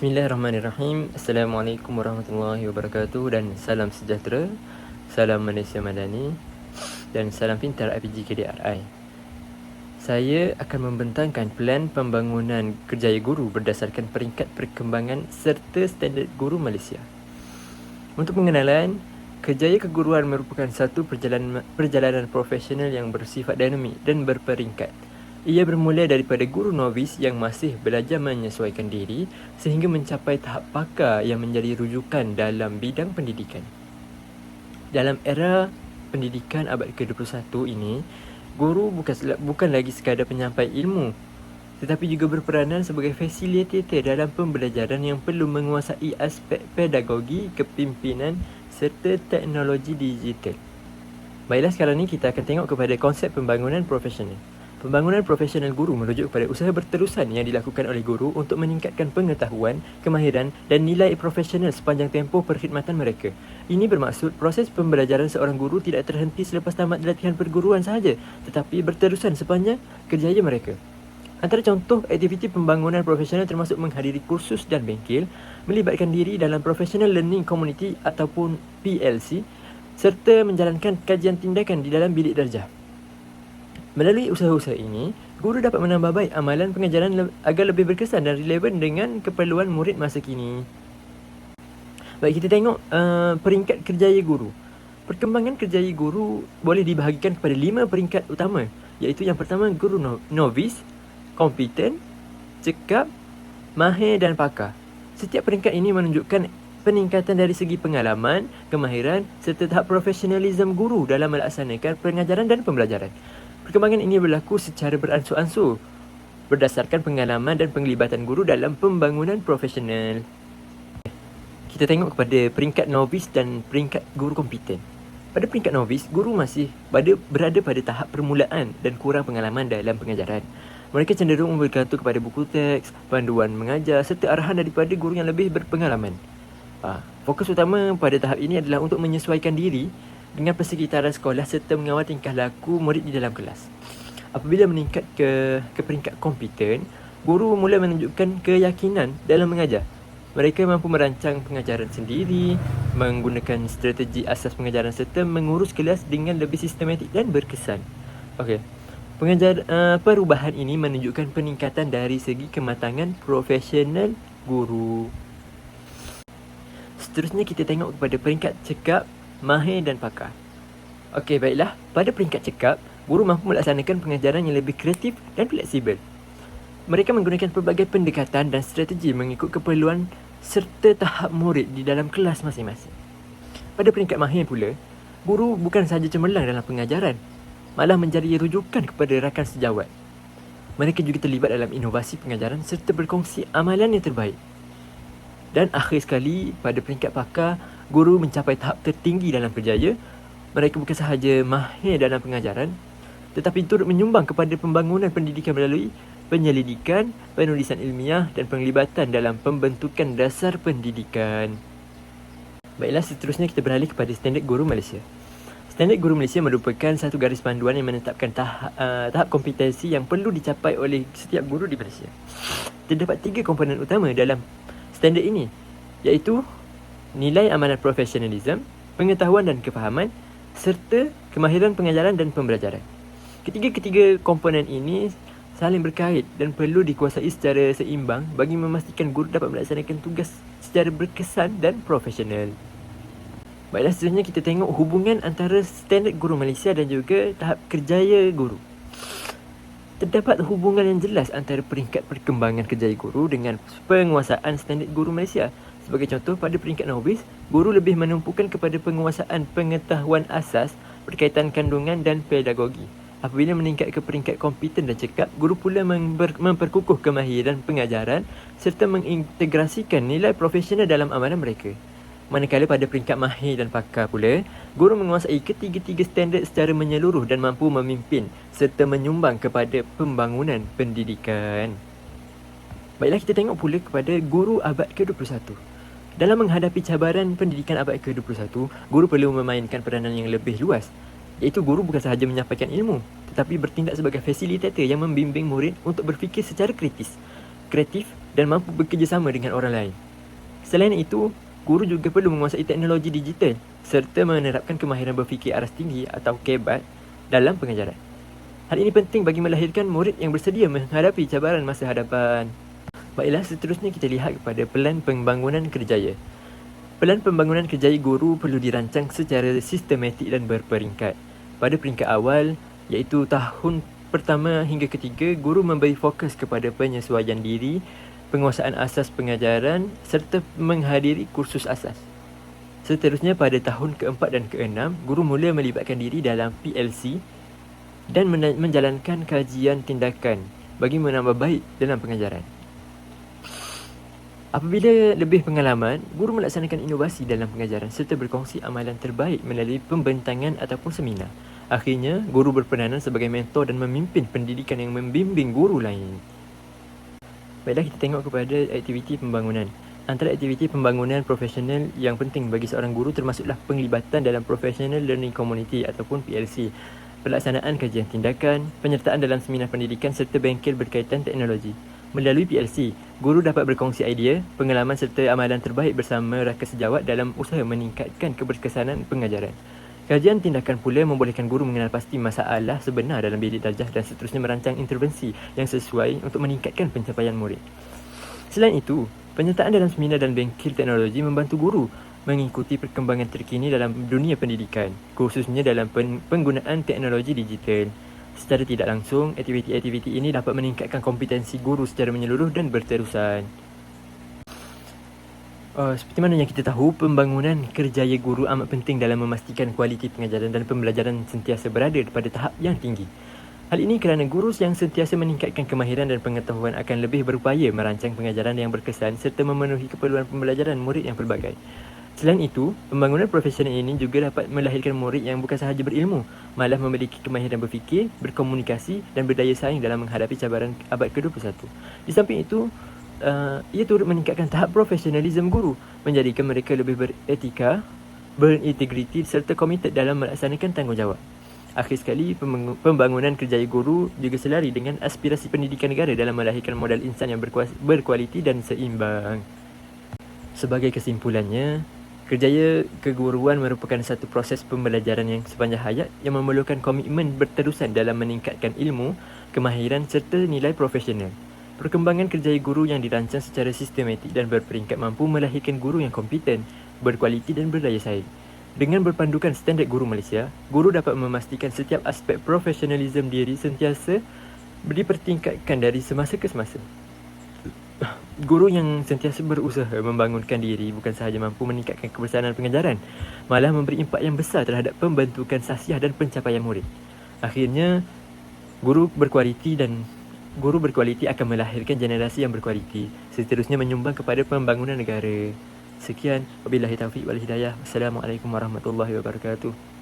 Bismillahirrahmanirrahim. Assalamualaikum warahmatullahi wabarakatuh dan salam sejahtera, salam Malaysia Madani dan salam pintar IPG KDRI. Saya akan membentangkan plan pembangunan kerjaya guru berdasarkan peringkat perkembangan serta standard guru Malaysia. Untuk pengenalan, kerjaya keguruan merupakan satu perjalanan profesional yang bersifat dinamik dan berperingkat. Ia bermula daripada guru novis yang masih belajar menyesuaikan diri sehingga mencapai tahap pakar yang menjadi rujukan dalam bidang pendidikan. Dalam era pendidikan abad ke-21 ini, guru bukan lagi sekadar penyampai ilmu tetapi juga berperanan sebagai fasilitator dalam pembelajaran yang perlu menguasai aspek pedagogi, kepimpinan serta teknologi digital. Baiklah, sekarang ni kita akan tengok kepada konsep pembangunan profesional. Pembangunan profesional guru merujuk kepada usaha berterusan yang dilakukan oleh guru untuk meningkatkan pengetahuan, kemahiran dan nilai profesional sepanjang tempoh perkhidmatan mereka. Ini bermaksud proses pembelajaran seorang guru tidak terhenti selepas tamat latihan perguruan sahaja, tetapi berterusan sepanjang kerjaya mereka. Antara contoh aktiviti pembangunan profesional termasuk menghadiri kursus dan bengkel, melibatkan diri dalam Professional Learning Community ataupun PLC, serta menjalankan kajian tindakan di dalam bilik darjah. Melalui usaha-usaha ini, guru dapat menambah baik amalan pengajaran agar lebih berkesan dan relevan dengan keperluan murid masa kini. Baik, kita tengok peringkat kerjaya guru. Perkembangan kerjaya guru boleh dibahagikan kepada 5 peringkat utama, iaitu yang pertama guru novis, kompeten, cekap, mahir dan pakar. Setiap peringkat ini menunjukkan peningkatan dari segi pengalaman, kemahiran serta tahap profesionalisme guru dalam melaksanakan pengajaran dan pembelajaran. Perkembangan ini berlaku secara beransur-ansur berdasarkan pengalaman dan penglibatan guru dalam pembangunan profesional. Kita tengok kepada peringkat novis dan peringkat guru kompeten. Pada peringkat novis, guru masih berada pada tahap permulaan dan kurang pengalaman dalam pengajaran. Mereka cenderung bergantung kepada buku teks, panduan mengajar serta arahan daripada guru yang lebih berpengalaman. Fokus utama pada tahap ini adalah untuk menyesuaikan diri dengan persekitaran sekolah serta mengawal tingkah laku murid di dalam kelas. Apabila meningkat ke peringkat kompeten, guru mula menunjukkan keyakinan dalam mengajar. Mereka mampu merancang pengajaran sendiri, menggunakan strategi asas pengajaran serta mengurus kelas dengan lebih sistematik dan berkesan. Perubahan ini menunjukkan peningkatan dari segi kematangan profesional guru. Seterusnya kita tengok kepada peringkat cekap, mahir dan pakar. Baiklah. Pada peringkat cekap, guru mampu melaksanakan pengajaran yang lebih kreatif dan fleksibel. Mereka menggunakan pelbagai pendekatan dan strategi mengikut keperluan serta tahap murid di dalam kelas masing-masing. Pada peringkat mahir pula, guru bukan sahaja cemerlang dalam pengajaran, malah menjadi rujukan kepada rakan sejawat. Mereka juga terlibat dalam inovasi pengajaran serta berkongsi amalan yang terbaik. Dan akhir sekali, pada peringkat pakar, guru mencapai tahap tertinggi dalam kerjaya. Mereka bukan sahaja mahir dalam pengajaran, tetapi turut menyumbang kepada pembangunan pendidikan melalui penyelidikan, penulisan ilmiah dan penglibatan dalam pembentukan dasar pendidikan. Baiklah, seterusnya kita beralih kepada Standard Guru Malaysia. Standard Guru Malaysia merupakan satu garis panduan yang menetapkan tahap kompetensi yang perlu dicapai oleh setiap guru di Malaysia. Terdapat 3 komponen utama dalam standard ini, iaitu nilai amalan profesionalisme, pengetahuan dan kefahaman serta kemahiran pengajaran dan pembelajaran. Ketiga komponen ini saling berkait dan perlu dikuasai secara seimbang bagi memastikan guru dapat melaksanakan tugas secara berkesan dan profesional. Baiklah, seterusnya kita tengok hubungan antara standard guru Malaysia dan juga tahap kerjaya guru. Terdapat hubungan yang jelas antara peringkat perkembangan kerjaya guru dengan penguasaan standard guru Malaysia. Sebagai contoh, pada peringkat novis, guru lebih menumpukan kepada penguasaan pengetahuan asas berkaitan kandungan dan pedagogi. Apabila meningkat ke peringkat kompeten dan cekap, guru pula memperkukuh kemahiran pengajaran serta mengintegrasikan nilai profesional dalam amalan mereka. Manakala pada peringkat mahir dan pakar pula, guru menguasai ketiga-tiga standard secara menyeluruh dan mampu memimpin serta menyumbang kepada pembangunan pendidikan. Baiklah, kita tengok pula kepada guru abad ke-21. Dalam menghadapi cabaran pendidikan abad ke-21, guru perlu memainkan peranan yang lebih luas, iaitu guru bukan sahaja menyampaikan ilmu, tetapi bertindak sebagai fasilitator yang membimbing murid untuk berfikir secara kritis. kreatif dan mampu bekerjasama dengan orang lain. Selain itu, guru juga perlu menguasai teknologi digital serta menerapkan kemahiran berfikir aras tinggi atau KEBAT dalam pengajaran. Hal ini penting bagi melahirkan murid yang bersedia menghadapi cabaran masa hadapan. Baiklah, seterusnya kita lihat kepada pelan pembangunan kerjaya. Pelan pembangunan kerjaya guru perlu dirancang secara sistematik dan berperingkat. Pada peringkat awal, iaitu tahun pertama hingga ketiga, guru memberi fokus kepada penyesuaian diri, penguasaan asas pengajaran serta menghadiri kursus asas. Seterusnya pada tahun keempat dan keenam, guru mula melibatkan diri dalam PLC dan menjalankan kajian tindakan bagi menambah baik dalam pengajaran. Apabila lebih pengalaman, guru melaksanakan inovasi dalam pengajaran serta berkongsi amalan terbaik melalui pembentangan ataupun seminar. Akhirnya, guru berperanan sebagai mentor dan memimpin pendidikan yang membimbing guru lain. Baiklah, kita tengok kepada aktiviti pembangunan. Antara aktiviti pembangunan profesional yang penting bagi seorang guru termasuklah penglibatan dalam Professional Learning Community ataupun PLC, pelaksanaan kajian tindakan, penyertaan dalam seminar pendidikan serta bengkel berkaitan teknologi. Melalui PLC, guru dapat berkongsi idea, pengalaman serta amalan terbaik bersama rakan sejawat dalam usaha meningkatkan keberkesanan pengajaran. Kajian tindakan pula membolehkan guru mengenal pasti masalah sebenar dalam bilik darjah dan seterusnya merancang intervensi yang sesuai untuk meningkatkan pencapaian murid. Selain itu, penyertaan dalam seminar dan bengkel teknologi membantu guru mengikuti perkembangan terkini dalam dunia pendidikan, khususnya dalam penggunaan teknologi digital. Secara tidak langsung, aktiviti-aktiviti ini dapat meningkatkan kompetensi guru secara menyeluruh dan berterusan. Seperti mana yang kita tahu, pembangunan kerjaya guru amat penting dalam memastikan kualiti pengajaran dan pembelajaran sentiasa berada pada tahap yang tinggi. Hal ini kerana guru yang sentiasa meningkatkan kemahiran dan pengetahuan akan lebih berupaya merancang pengajaran yang berkesan serta memenuhi keperluan pembelajaran murid yang pelbagai. Selain itu, pembangunan profesional ini juga dapat melahirkan murid yang bukan sahaja berilmu, malah memiliki kemahiran berfikir, berkomunikasi dan berdaya saing dalam menghadapi cabaran abad ke-21. Di samping itu, ia turut meningkatkan tahap profesionalisme guru, menjadikan mereka lebih beretika, berintegriti serta komited dalam melaksanakan tanggungjawab. Akhir sekali, pembangunan kerjaya guru juga selari dengan aspirasi pendidikan negara dalam melahirkan modal insan yang berkualiti dan seimbang. Sebagai kesimpulannya, kerjaya keguruan merupakan satu proses pembelajaran yang sepanjang hayat yang memerlukan komitmen berterusan dalam meningkatkan ilmu, kemahiran serta nilai profesional. Perkembangan kerjaya guru yang dirancang secara sistematik dan berperingkat mampu melahirkan guru yang kompeten, berkualiti dan berdaya saing. Dengan berpandukan standard guru Malaysia, guru dapat memastikan setiap aspek profesionalisme diri sentiasa dipertingkatkan dari semasa ke semasa. Guru yang sentiasa berusaha membangunkan diri bukan sahaja mampu meningkatkan kebersamaan pengajaran, malah memberi impak yang besar terhadap pembentukan sasiah dan pencapaian murid. Akhirnya, guru berkualiti akan melahirkan generasi yang berkualiti, seterusnya menyumbang kepada pembangunan negara. Sekian, wabillahi taufiq wal hidayah. Wassalamualaikum warahmatullahi wabarakatuh.